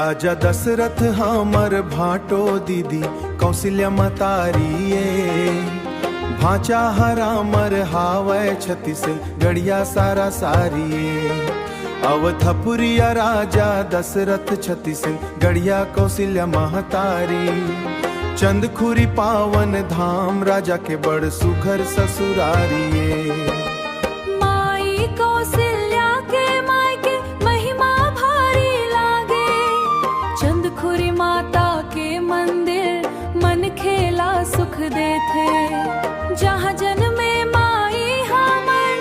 राजा दशरथ हमर भाटो दीदी कौशल्या मतारिये, भाचा हरामर हावै छत्तीस गढ़िया सारा सारिये। अवधपुरिया राजा दशरथ छत्तीस गढ़िया कौशल्या महतारी, चंदखुरी पावन धाम राजा के बड़ सुघर ससुरारिये। माई कौशल्या के मायके महिमा भारी लागे, चंदखुरी माता के मंदिर मन खेला सुख देथे। जहाँ जन्मे माई हमर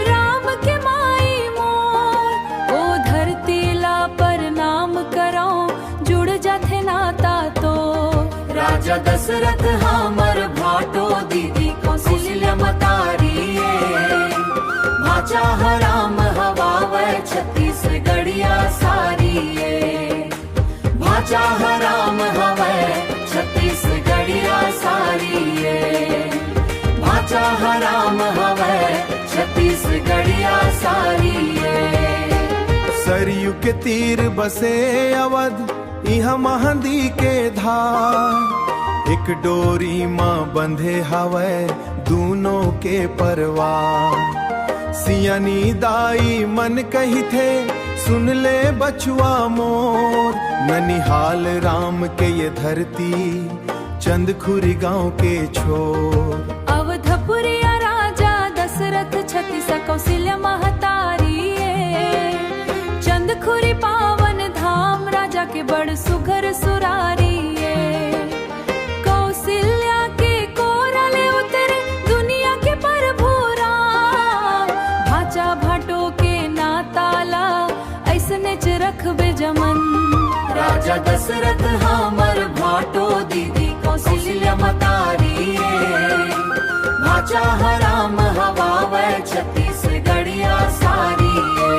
राम के माई मोर, ओ धरती ला प्रणाम करो जुड़ जाथे नाता तो। राजा दशरथ हमर भाटो दीदी कौशल्या मतारिये, भाचा हराम हवावै छत्तीस गढ़िया सारिये। भाचा हराम हवै छत्तीस गढ़िया सारिये, भाचा हराम हवै छत्तीस गढ़िया सारिये। सरयू के तीर बसे अवध इहा महंदी के धार, एक डोरी माँ बंधे हवै दूनों के परवार। सियानी दाई मन कही थे सुन ले बचुआ मोर, ननिहाल राम के ये धरती चंदखुरी गांव के छोर। अवधपुरिया राजा दशरथ छत्तीस कौशल्या महतारिये, चंदखुरी पावन धाम राजा के बड़ सुघर सुरारिये। कौशल्या के कोरले उतरे दुनिया के प्रभु राम, भाचा भाटो के नाताला ऐसने च रखबे जमन। राजा दशरथ हमर भाटो दीदी कौशल्या मतारिये, भाचा हराम हवावै छत्तीस गढ़िया सारिये।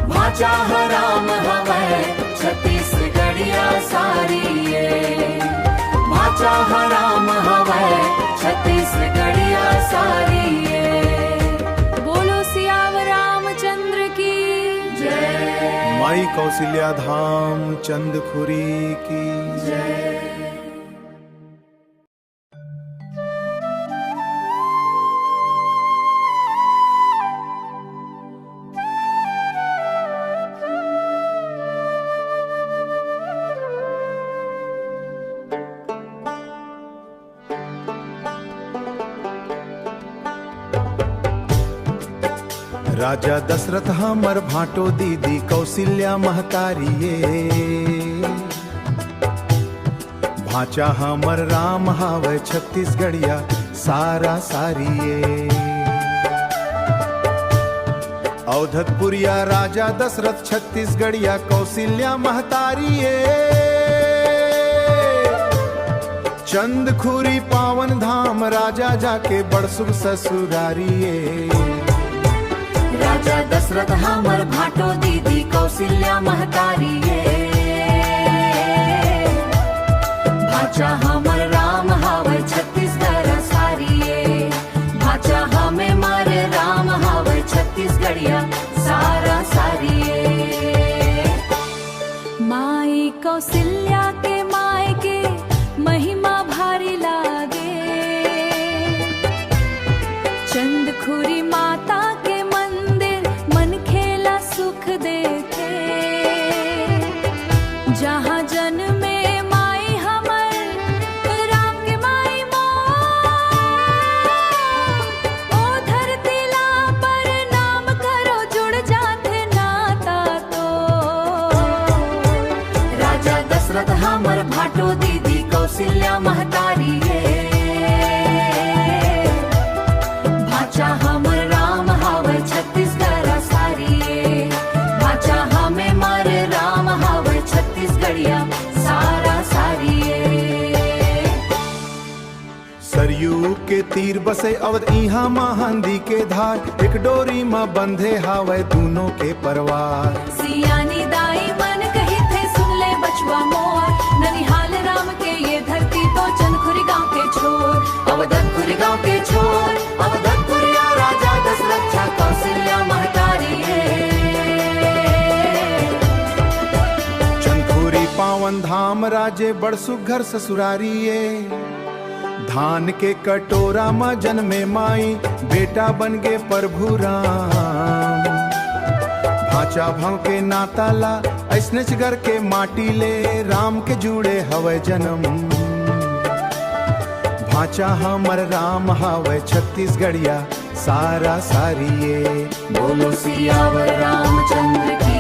भाचा हराम हवै छत्तीस गढ़िया सारिये, भाचा हराम हवै छत्तीस गढ़िया सारिये। बोलो सियावर रामचंद्र की जय। माई कौशल्या धाम चंदखुरी की जय। राजा दशरथ हमर भाटो दीदी कौशल्या महतारिये, भाचा हमर राम हावै छत्तीसगढ़िया सारा सारिये। अवधपुरिया राजा दशरथ छत्तीसगढ़िया कौशल्या महतारिये, चंदखुरी पावन धाम राजा जाके बड़ सुख ससुरारिये। राजा दशरथ हमर भाटो दीदी कौशल्या महतारिये, भाचा हमर राम हावै छत्तीसगढ़ सारिये। भाचा हमें मारे राम हावै छत्तीसगढ़िया सारा सारिये। माई कौशल्या के माय के महिमा भारी लागे, चंदखुरी माता सुख देते। जहाँ जन्मे माई हमर राम के माई मोर, ओ धरती ला प्रणाम करो जुड़ जाथे नाता तो। राजा दशरथ हमर भाटो दीदी कौशल्या महतारिये, भाचा हमर राम हावै छत्तीसगढ़ सारिये। भाचा हमें मारे राम हावै छत्तीसगढ़िया सारा सारिये। सरयू के तीर बसे अवध इहा महंदी के धार, एक डोरी माँ बंधे हावै दूनों के परवार। सियानी दाई मन कही थे सुन ले बचुआ मोर, ननिहाल राम के ये धरती तो चंदखुरी गांव के छोर। अवधपुरी गांव के छोर, अवधपुरिया राजा दशरथ कौशल्या महतारिये। धाम राजे बड़ सुघर ससुरारिये। धान के कटोरा में जन्मे माई, बेटा बन गे प्रभु राम। भाचा भाव के नाताला ऐसने घर के माटी ले, राम के जुड़े हवे जन्म। भाचा हमर राम हवे छत्तीसगढ़िया सारा सारिये। बोलो सियावर रामचंद्र की